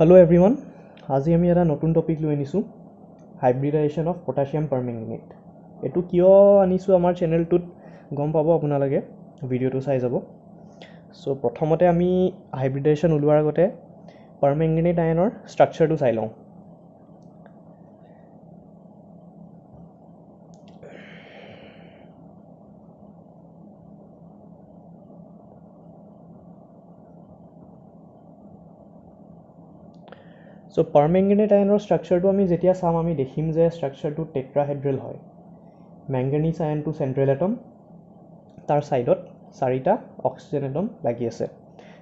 Hello everyone, আজি আমি এটা নতুন টপিক লৈ আনিছো হাইব্ৰিডাইজেশ্যন অফ পটাছিয়াম পাৰমেংগনেট। এটো কিয় আনিছো আমাৰ চেনেলটোত গম পাব আপোনালোকে ভিডিওটো চাই যাব। সো প্ৰথমতে আমি হাইব্ৰিডাইজেশ্যন উলোৱাৰ আগতে পাৰমেংগনেট আয়নৰ ষ্ট্ৰাকচাৰটো চাই লওঁ। So permanganate ion structure to ami jetia sam ami dekhim je structure to tetrahedral hoy. Manganese ion to central atom tar side ot sarita oxygen atom lagi ase.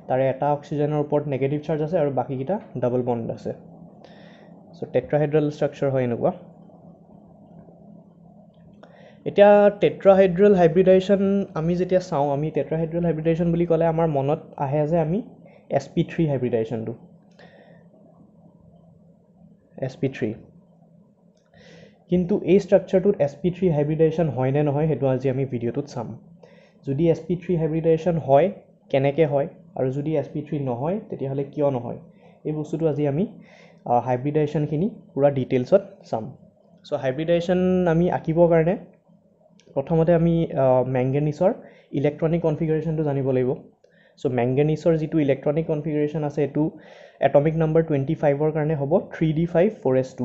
Tare eta oxygen or upor negative charge ase aru baki kita double bond ase. So tetrahedral structure hoy enukwa. Etia tetrahedral hybridization ami jetia saw ami tetrahedral hybridization buli kole amar monot ahe je ami sp3 hybridization to sp3 কিন্তু এই স্ট্রাকচারটোত sp3 hybridization হয় না নহয় হেতু আজি আমি ভিডিওটোত চাম যদি sp3 হাইব্রিডাইজেশন হয় কেনেকে হয় আৰু যদি sp3 নহয় তেতিয়া হলে কিয় নহয় এই বস্তুটো আজি আমি হাইব্রিডাইজেশন খিনি পুরা ডিটেইলছত চাম সো হাইব্রিডাইজেশন আমি আকিবৰ কাৰণে প্ৰথমতে আমি ম্যাঙ্গানিছৰ ইলেক্ট্ৰনিক কনফিগাৰেশনটো জানিব লাগিব সো ম্যাঙ্গানিছৰ যেটো ইলেক্ট্ৰনিক কনফিগাৰেশন আছে এটো atomic number 25 or karne hobo 3d5 4s2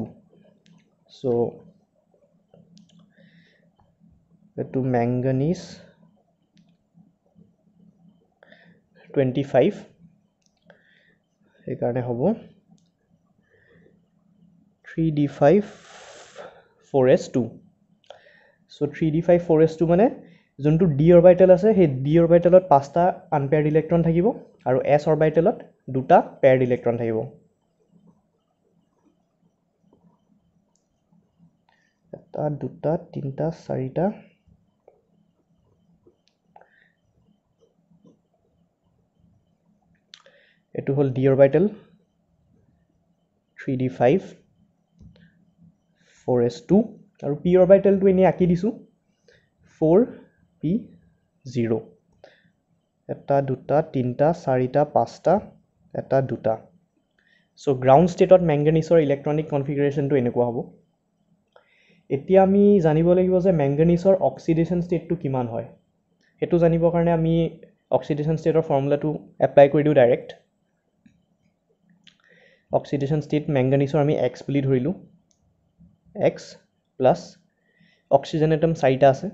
so to manganese 25 e karne hobo 3d5 4s2 so 3d5 4s2 mane jontu d orbital ase he d orbitalot 5ta unpaired electron thakibo aru s orbitalot দুটা paired electron থাকিব এটা দুটা তিনটা চাৰিটা এটো হল d orbital 3d5 4s2 আৰু p orbital টো এনে আকি দিছো 4p0 এটা দুটা তিনটা চাৰিটা পাঁচটা এটা দুটা সো গ্ৰাউন্ড ষ্টেটত ম্যাঙ্গানিছৰ ইলেক্ট্ৰনিক কনফিগাৰেশনটো এনেকুৱা হ'ব এতিয়া আমি জানিব লাগিব যে ম্যাঙ্গানিছৰ অক্সিডেশন ষ্টেটটো কিমান হয় হেতু জানিবৰ কাৰণে আমি অক্সিডেশন ষ্টেটৰ ফৰ্মুলাটো এপ্লাই কৰি দিও ডাইৰেক্ট অক্সিডেশন ষ্টেট ম্যাঙ্গানিছৰ আমি x বুলি ধৰিলো x প্লাস অক্সিজেন এটম 4টা আছে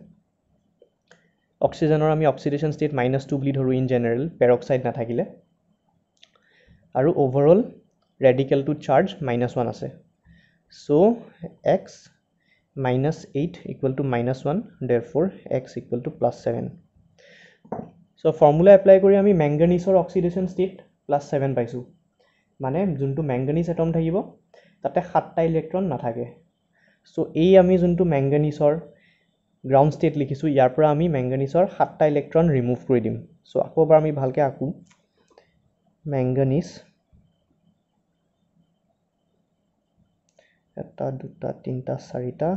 অক্সিজেনৰ আমি অক্সিডেশন ষ্টেট -2 বুলি ধৰো ইন জেনাৰেল পেৰক্সাইড না থাকিলে আৰু ওভাৰঅল ৰেডিকেল টু চাৰ্জ -1 আছে so x -8 equal to -1 therefore x equal to +7 so formula apply কৰি আমি ম্যাঙ্গানিছৰ অক্সিডেশন ষ্টেট +7 পাইছো মানে যোনটো ম্যাঙ্গানিছ এটম থাকিব তাতে 7টা ইলেক্ট্ৰন নাথাকে সো এই আমি যোনটো ম্যাঙ্গানিছৰ গ্ৰাউন্ড ষ্টেট লিখিছো ইয়াৰ পৰা আমি ম্যাঙ্গানিছৰ 7টা ইলেক্ট্ৰন ৰিমুভ কৰি দিম সো আকৌবাৰ আমি ভালকে আকু ম্যাঙ্গানিছ এটা দুটা তিনটা চাৰিটা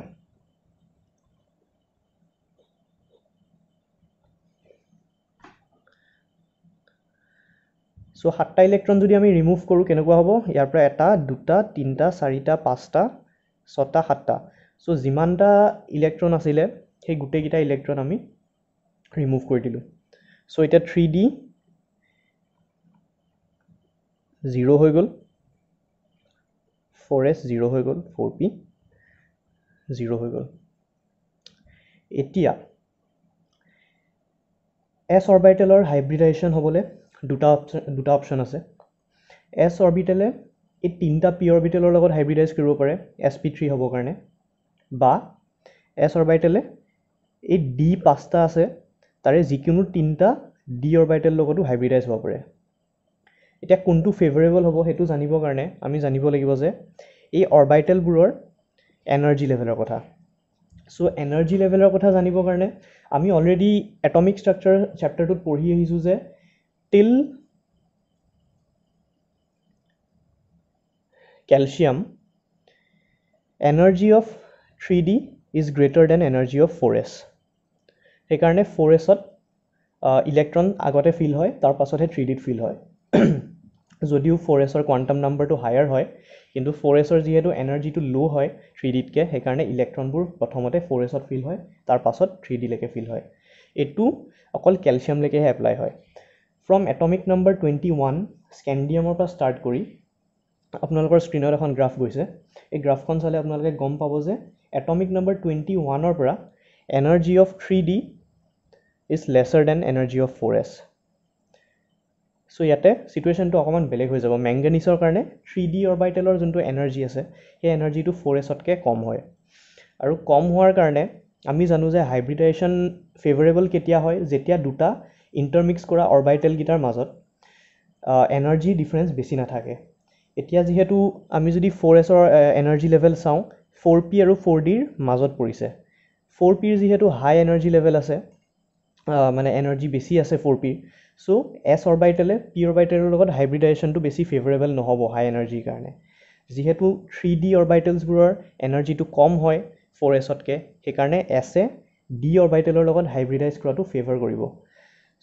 সো 7টা ইলেক্ট্ৰন যদি আমি ৰিমুভ কৰো কেনেকুৱা হ'ব ইয়াৰ পৰা এটা দুটা তিনটা চাৰিটা পাঁচটা ছটা সাতটা সো যিমানটা ইলেক্ট্ৰন আছিল সেই গুটেকিটা ইলেক্ট্ৰন আমি ৰিমুভ কৰি দিলো সো এটা 3d 0 হৈ গল 4s 0 হৈ গল 4p 0 হৈ গল এতিয়া s অৰবিটেলৰ হাইব্ৰিডাইজেশন হ'বলে দুটা অপচন আছে s অৰবিটেলে এই তিনটা p অৰবিটেলৰ লগত হাইব্ৰিডাইজ কৰিব পাৰে sp3 হ'ব কাৰণে বা s অৰবিটেলে এই d পাঁচটা আছে তাৰে যিকোনো তিনটা d অৰবিটেল লগতো হাইব্ৰিডাইজ হ'ব পাৰে এটা কোনটো ফেভৰেবল হ'ব হেতু জানিবৰ কাৰণে আমি জানিব লাগিব যে এই অৰবিটেলবোৰৰ এনাৰ্জি লেভেলৰ কথা সো এনাৰ্জি লেভেলৰ কথা জানিবৰ কাৰণে আমি অলৰেডি এটমিক ষ্ট্ৰাকচাৰ চ্যাপ্টাৰটোত পঢ়ি আহিছো যে টিল calcium energy of 3d is greater than energy of 4s সেই কাৰণে 4s ত ইলেক্ট্ৰন আগতে ফিল হয় তাৰ পাছতহে 3d ত ফিল হয় যদিও 4sৰ কোৱান্টাম নাম্বাৰটো হায়াৰ হয় কিন্তু 4sৰ যেহেতু এনাৰ্জিটো লো হয় 3dতকৈ সেইকাৰণে ইলেক্ট্ৰনবোৰ প্ৰথমতে 4sত ফিল হয় তাৰ পাছত 3d লৈকে ফিল হয় এটো অকল ক্যালসিয়ামলৈকেহে এপ্লাই হয় ফ্ৰম এটমিক নাম্বাৰ 21 স্কেন্ডিয়ামৰ পৰা ষ্টাৰ্ট কৰি আপোনালোকৰ স্ক্ৰিনত এখন গ্ৰাফ গৈছে এই গ্ৰাফখন চালে আপোনালোকে গম পাব যে এটমিক নাম্বাৰ 21ৰ পৰা energy of 3d is lesser than energy of 4s so ইয়াতে সিচুৱেশনটো অকমান বেলেগ হৈ যাব ম্যাঙ্গানিছৰ কাৰণে 3d অৰবিটেলৰ যোনটো এনাৰ্জি আছে সেই এনাৰ্জিটো 4s তকৈ কম হয় আৰু কম হোৱাৰ কাৰণে আমি জানো যে হাইব্ৰিডাইজেশন ফেভৰেবল কেতিয়া হয় যেতিয়া দুটা ইন্টাৰমিক্স কৰা অৰবিটেল গিটাৰ মাজত এনাৰ্জি ডিফাৰেন্স বেছি নাথাকে এতিয়া যেহেতু আমি যদি 4s ৰ এনাৰ্জি লেভেল চাওঁ 4p আৰু 4d ৰ মাজত পৰিছে 4p ৰ যেহেতু হাই এনাৰ্জি লেভেল আছে মানে এনাৰ্জি বেছি আছে 4p সো s অৰবিটেলে p অৰবিটেলৰ লগত হাইব্ৰিডাইজেশনটো বেছি ফেভৰেবল নহব হাই এনাৰ্জিৰ কাৰণে যেহেতু 3d অৰবিটেলছবোৰৰ এনাৰ্জিটো কম হয় 4s তকৈ সেইকাৰণে s এ d অৰবিটেলৰ লগত হাইব্ৰিডাইজ কৰাটো ফেভৰ কৰিব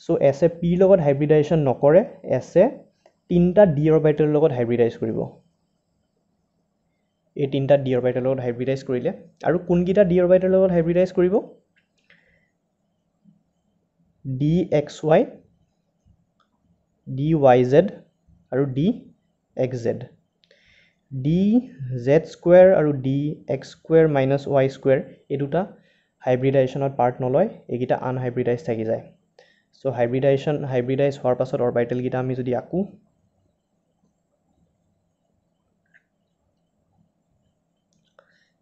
সো s এ p লগত হাইব্ৰিডাইজেশন নকৰে s এ তিনটা d অৰবিটেলৰ লগত হাইব্ৰিডাইজ কৰিব এই তিনটা d অৰবিটেলৰ লগত হাইব্ৰিডাইজ কৰিলে আৰু কোনকিটা d অৰবিটেলৰ লগত হাইব্ৰিডাইজ কৰিব dxy dyz আৰু dxz dz স্কয়াৰ আৰু dx square minus y square এই দুটা হাইব্ৰিডাইজেশনত পাৰ্ট নলয় এইকিটা আনহাইব্ৰিডাইজ থাকি যায় সো হাইব্ৰিডাইজ হোৱাৰ পাছত অৰবিটেল কিটা আমি যদি আকো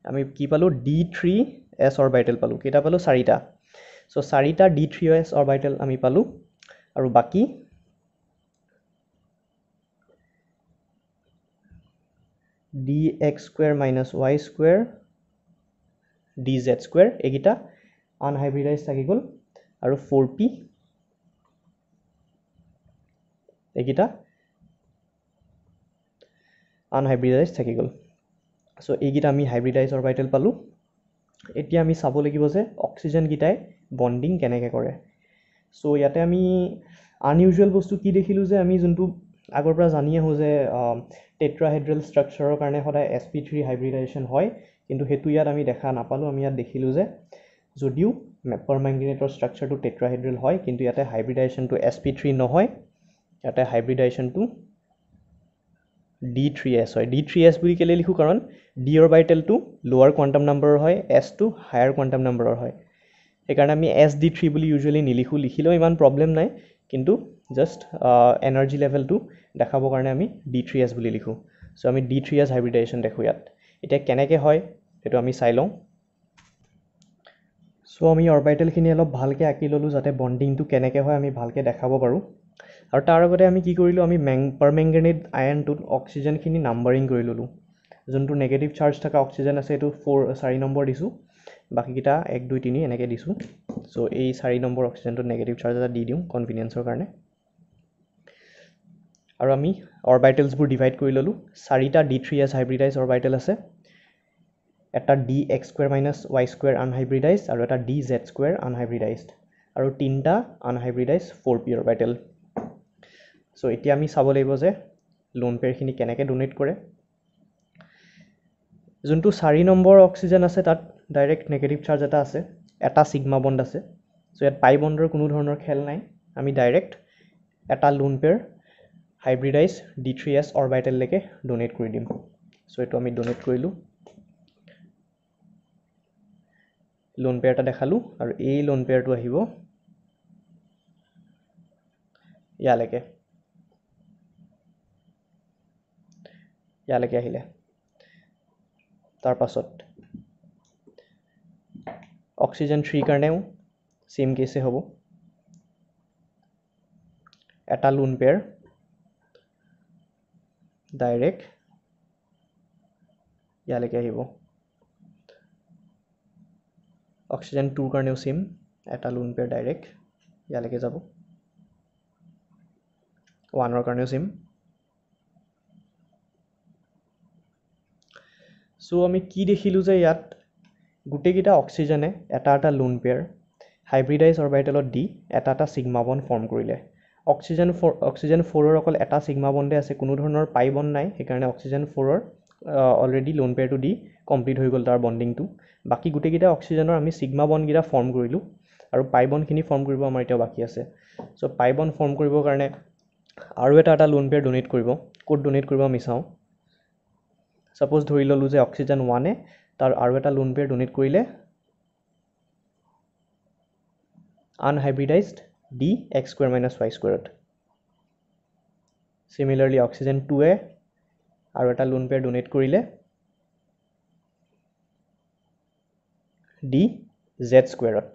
আমি কি পালো d3s অৰবিটেল পালো কেটা পালো চাৰিটা সো চাৰিটা d3s অৰবিটেল আমি পালো আৰু বাকি dx square minus y square dz square এগিটা আনহাইব্ৰিডাইজ থাকি গল আৰু 4p এগিটা আনহাইব্ৰিডাইজ থাকি গল সো এইগিটা আমি হাইব্ৰিডাইজ অৰবিটেল পালো এতিয়া আমি চাব লাগিব যে অক্সিজেন গিটাই বন্ডিং কেনেকৈ কৰে সো ইয়াতে আমি আনইউজুৱেল বস্তু কি দেখিলো যে আমি যোনটো আগৰ পৰা জানি আহো যে টেট্ৰাহেড্ৰেল ষ্ট্ৰাকচাৰৰ কাৰণে সদায় sp3 হাইব্ৰিডাইজেশন হয় কিন্তু হেতু ইয়াত আমি দেখা নাপালো আমি ইয়াত দেখিলো যে যদিও পাৰম্যাঙ্গানেটৰ ষ্ট্ৰাকচাৰটো টেট্ৰাহেড্ৰেল হয় কিন্তু ইয়াতে হাইব্ৰিডাইজেশনটো sp3 নহয় ইয়াতে হাইব্ৰিডাইজেশনটো d3s হয় d3s বুলি কেলে লিখো কাৰণ d অৰবিটেলটো লোৱাৰ কোৱান্টাম নাম্বাৰৰ হয় s টো হায়াৰ কোৱান্টাম নাম্বাৰৰ হয় সেইকাৰণে আমি sd3 বুলি ইউজুৱেলি নিলিখো লিখিলেও ইমান প্ৰবলেম নাই কিন্তু জাস্ট এনাৰ্জি লেভেলটো দেখাবৰ কাৰণে আমি d3s বুলি লিখো সো আমি d3s হাইব্ৰিডাইজেশন দেখো ইয়াত এটা কেনেকৈ হয় এটো আমি চাই লওঁ সো আমি অৰবিটেল খিনি অলপ ভালকে আঁকি ললো যাতে বন্ডিংটো কেনেকৈ হয় আমি ভালকে দেখাব পাৰো আৰু তাৰ আগতে আমি কি কৰিলো আমি পাৰম্যাঙ্গানেট আয়নটোত অক্সিজেন খিনি নাম্বাৰিং কৰি ললো যোনটো নেগেটিভ চাৰ্জ থকা অক্সিজেন আছে এটো 4 নম্বৰ দিছো বাকি কিটা 1 2 3 এনেকে দিছো সো এই 4 নম্বৰ অক্সিজেনটো নেগেটিভ চাৰ্জ এটা দি দিও কনভিনিয়েন্সৰ কাৰণে আৰু আমি অৰবিটেলছবোৰ ডিভাইড কৰি ললো চাৰিটা d3s হাইব্ৰিডাইজ অৰবিটেল আছে এটা dx square minus y square unhybridise আৰু এটা dz স্কয়াৰ আনহাইব্ৰিডাইজড আৰু তিনটা আনহাইব্ৰিডাইজ 4p অৰবিটেল সো এতিয়া আমি চাব লাগিব যে লোন পেয়াৰ খিনি কেনেকৈ ডোনেট কৰে যোনটো 4 নম্বৰ অক্সিজেন আছে তাত ডাইৰেক্ট নেগেটিভ চাৰ্জ এটা আছে এটা সিগমা বন্ড আছে সো ইয়াত পাই বন্ডৰ কোনো ধৰণৰ খেল নাই আমি ডাইৰেক্ট এটা লোন পেয়াৰ হাইব্ৰিডাইজ d3s অৰবিটেল লৈকে ডোনেট কৰি দিম সো এটো আমি ডোনেট কৰিলো লোন পেয়াৰ এটা দেখালো আৰু এই লোন পেয়াৰটো আহিব ইয়ালৈকে আহিলে তাৰ পাছত অক্সিজেন 3 কাৰণেও সেম কেছে হ'ব এটা লোন পেয়াৰ ডাইৰেক্ট ইয়ালৈকে আহিব অক্সিজেন 2 কাৰণেও সেম এটা লোন পেয়াৰ ডাইৰেক্ট ইয়ালৈকে যাব 1 ৰ কাৰণেও সেম সো আমি কি দেখিলো যে ইয়াত গুটেকিটা অক্সিজেনে এটা লোন পেয়াৰ হাইব্ৰিডাইজ অৰবিটেলত দি এটা সিগমা বন্ড ফৰ্ম কৰিলে অক্সিজেন 4ৰ অকল এটা সিগমা বণ্ডে আছে, কোনো ধৰণৰ পাই বণ্ড নাই, সেইকাৰণে অক্সিজেন 4ৰ অলৰেডি লোন পেয়াৰটো দি কমপ্লিট হৈ গ'ল তাৰ বণ্ডিংটো। বাকী গোটেইকেইটা অক্সিজেনৰ আমি সিগমা বণ্ডকেইটা ফৰ্ম কৰিলোঁ আৰু পাই বণ্ডখিনি ফৰ্ম কৰিব আমাৰ এতিয়া বাকী আছে। চ' পাই বণ্ড ফৰ্ম কৰিবৰ কাৰণে আৰু এটা লোন পেয়াৰ ডোনেট কৰিব। ক'ত ডোনেট কৰিব আমি চাওঁ। ছাপ'জ ধৰি ল'লোঁ যে অক্সিজেন 1এ তাৰ আৰু এটা লোন পেয়াৰ ডোনেট কৰিলে আনহাইব্ৰিডাইজড dx² - y²। Similarly, oxygen 2এ আৰু এটা লোন পেয়াৰ ডোনেট কৰিলে dz²।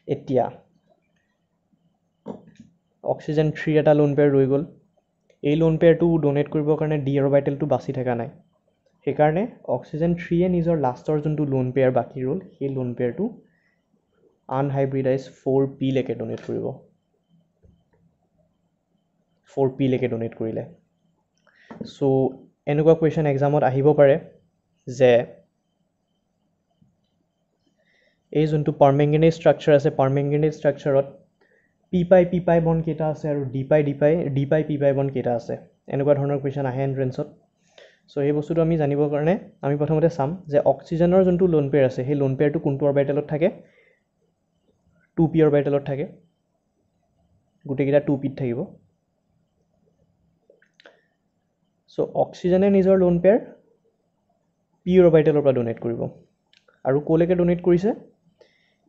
এতিয়া অক্সিজেন 3 এটা লোন পেয়াৰ ৰৈ গ'ল। এই লোন পেয়াৰটো ডোনেট কৰিবৰ কাৰণে ডি অৰবিটেলটো বাচি থকা নাই, সেইকাৰণে অক্সিজেন 3এ নিজৰ লাষ্টৰ যোনটো লোন পেয়াৰ বাকী ৰ'ল সেই লোন পেয়াৰটো আনহাইব্ৰিডাইজ 4p লৈকে ডোনেট কৰিব। 4p লৈকে ডোনেট কৰিলে। চ' এনেকুৱা কুৱেশ্যন এক্সামত আহিব পাৰে যে এই যোনটো পাৰমেংগেনেজ ষ্ট্ৰাকচাৰ আছে, পাৰমেংগেনেজ ষ্ট্ৰাকচাৰত p পাই বণ্ড কেইটা আছে আৰু d পাই p পাই বণ্ড কেইটা আছে, এনেকুৱা ধৰণৰ কুৱেশ্যন আহে এণ্ট্ৰেন্সত। চ' সেই বস্তুটো আমি জানিবৰ কাৰণে আমি প্ৰথমতে চাম যে অক্সিজেনৰ যোনটো লোন পেয়াৰ আছে সেই লোন পেয়াৰটো কোনটো অৰবিটেলত থাকে, 2p অৰবিটেলত থাকে। গোটেইকেইটা 2pত থাকিব। চ' অক্সিজেনে নিজৰ লোন পেয়াৰ p অৰবিটেলৰ পৰা ডোনেট কৰিব আৰু ক'লৈকে ডোনেট কৰিছে,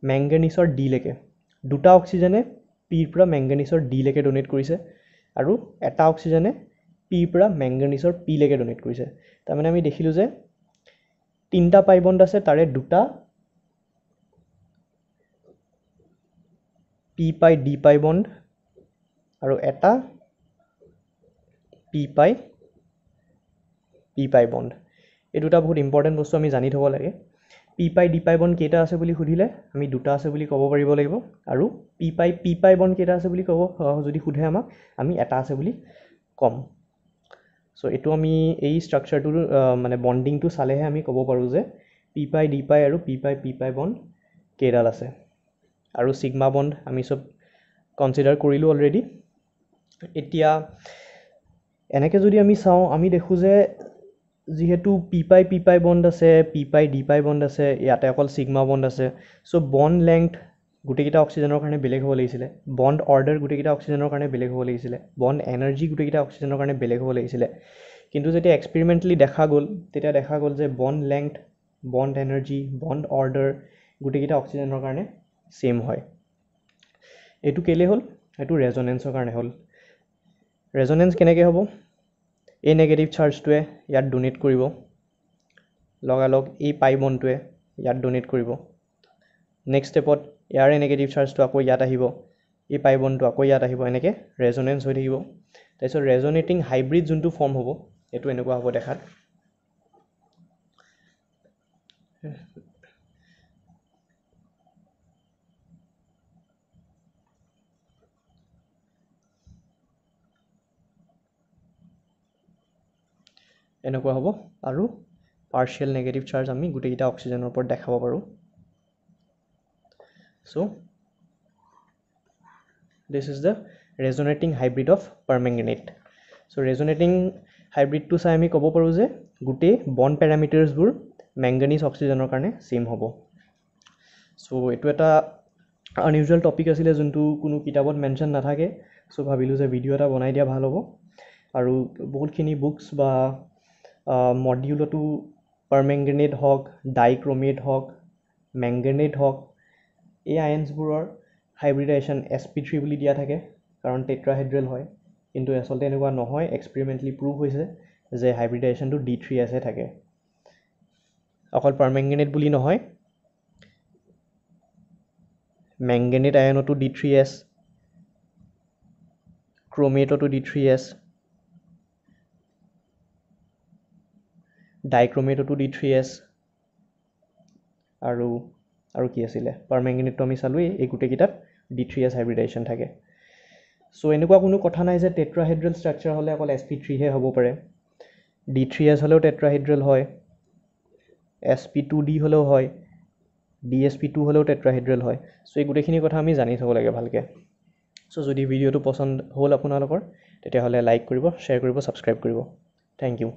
মেংগেনিছৰ d লৈকে। দুটা অক্সিজেনে পিৰ পৰা মেংগেনিছৰ d লৈকে ডোনেট কৰিছে আৰু এটা অক্সিজেনে পিৰ পৰা মেংগেনিছৰ p লৈকে ডোনেট কৰিছে। তাৰমানে আমি দেখিলোঁ যে 3টা পাই বণ্ড আছে, তাৰে 2টা p পাই d পাই বণ্ড আৰু এটা p পাই বণ্ড। এই দুটা বহুত ইম্পৰ্টেণ্ট বস্তু আমি জানি থ'ব লাগে। p পাই d পাই বণ্ড কেইটা আছে বুলি সুধিলে আমি 2টা আছে বুলি ক'ব পাৰিব লাগিব, আৰু p পাই বণ্ড কেইটা আছে বুলি যদি সোধে আমাক আমি এটা আছে বুলি ক'ম। চ' এইটো আমি এই ষ্ট্ৰাকচাৰটোৰ মানে বণ্ডিংটো চালেহে আমি ক'ব পাৰোঁ যে p পাই d পাই আৰু p পাই বণ্ড কেইডাল আছে। আৰু ছিগমা বণ্ড আমি চব কনচিডাৰ কৰিলোঁ অলৰেডি। এতিয়া এনেকৈ যদি আমি চাওঁ, আমি দেখোঁ যে যিহেতু p পাই বণ্ড আছে, p পাই d পাই বণ্ড আছে, ইয়াতে অকল ছিগমা বণ্ড আছে। চ' বণ্ড লেংথ গোটেইকেইটা অক্সিজেনৰ কাৰণে বেলেগ হ'ব লাগিছিলে, বণ্ড অৰ্ডাৰ গোটেইকেইটা অক্সিজেনৰ কাৰণে বেলেগ হ'ব লাগিছিলে, বণ্ড এনাৰ্জি গোটেইকেইটা অক্সিজেনৰ কাৰণে বেলেগ হ'ব লাগিছিলে। কিন্তু যেতিয়া এক্সপেৰিমেণ্টেলি দেখা গ'ল, তেতিয়া দেখা গ'ল যে bond length, bond energy, bond order গোটেইকেইটা অক্সিজেনৰ কাৰণে ছেইম হয়। এইটো কেলৈ হ'ল? এইটো ৰেজনেঞ্চৰ কাৰণে হ'ল। ৰেজনেঞ্চ কেনেকৈ হ'ব? এই নেগেটিভ চাৰ্জটোৱে ইয়াত ডোনেট কৰিব, লগালগ এই পাই বণ্ডটোৱে ইয়াত ডোনেট কৰিব। নেক্সট ষ্টেপত ইয়াৰে নেগেটিভ চাৰ্জটো আকৌ ইয়াত আহিব, এই পাই বণ্ডটো আকৌ ইয়াত আহিব, এনেকৈ ৰেজনেঞ্চ হৈ থাকিব। তাৰপিছত ৰেজনেটিং হাইব্ৰিড যোনটো ফৰ্ম হ'ব এইটো এনেকুৱা হ'ব দেখাত। এনেকুৱা হ'ব আৰু পাৰ্চিয়েল নেগেটিভ চাৰ্জ আমি গোটেইকেইটা অক্সিজেনৰ ওপৰত দেখাব পাৰোঁ। So' this is the resonating hybrid of permanganate. So' resonating হাইব্ৰিডটো চাই আমি ক'ব পাৰোঁ যে গোটেই বণ্ড পেৰামিটাৰ্ছবোৰ মেংগানিজ অক্সিজেনৰ কাৰণে ছেইম হ'ব। চ' এইটো এটা আনইউজুৱেল টপিক আছিলে যোনটো কোনো কিতাপত মেনশ্যন নাথাকে। চ' ভাবিলোঁ যে ভিডিঅ' এটা বনাই দিয়া ভাল হ'ব। আৰু বহুতখিনি বুকছ বা মডিউলতো পাৰমেংগেনেট হওক, ডাইক্ৰমেট হওক, মেংগেনেট হওক, এই আয়নছবোৰৰ হাইব্ৰিডাইজেশ্যন sp3 বুলি দিয়া থাকে, কাৰণ টেট্ৰাহেড্ৰেল হয়। কিন্তু আচলতে এনেকুৱা নহয়, এক্সপেৰিমেণ্টেলি প্ৰুভ হৈছে যে হাইব্ৰিডাইজেশ্যনটো D3S হে থাকে। অকল পাৰমেংগেনেট বুলি নহয়, মেংগেনেট আয়নতো D3S, ক্ৰমেটতো D3S, ডাইক্ৰমেটতো D3S, আৰু কি আছিলে, পাৰমেংগেনেটটো আমি চালোঁৱেই, এই গোটেইকেইটাত D3S হাইব্ৰিডাইজেশ্যন থাকে। চ' এনেকুৱা কোনো কথা নাই যে টেট্ৰাহেড্ৰেল ষ্ট্ৰাকচাৰ হ'লে অকল sp3 হে হ'ব পাৰে। D3S হ'লেও টেট্ৰাহেড্ৰেল হয়, sp2d হ'লেও হয়, dsp2 হ'লেও টেট্ৰাহেড্ৰেল হয়। চ' এই গোটেইখিনি কথা আমি জানি থ'ব লাগে ভালকৈ। সো যদি ভিডিওটো পছন্দ হ'ল আপোনালোকৰ তেতিয়াহ'লে লাইক কৰিব শ্বেয়াৰ কৰিব ছাবস্ক্ৰাইব কৰিব থ্যাংক ইউ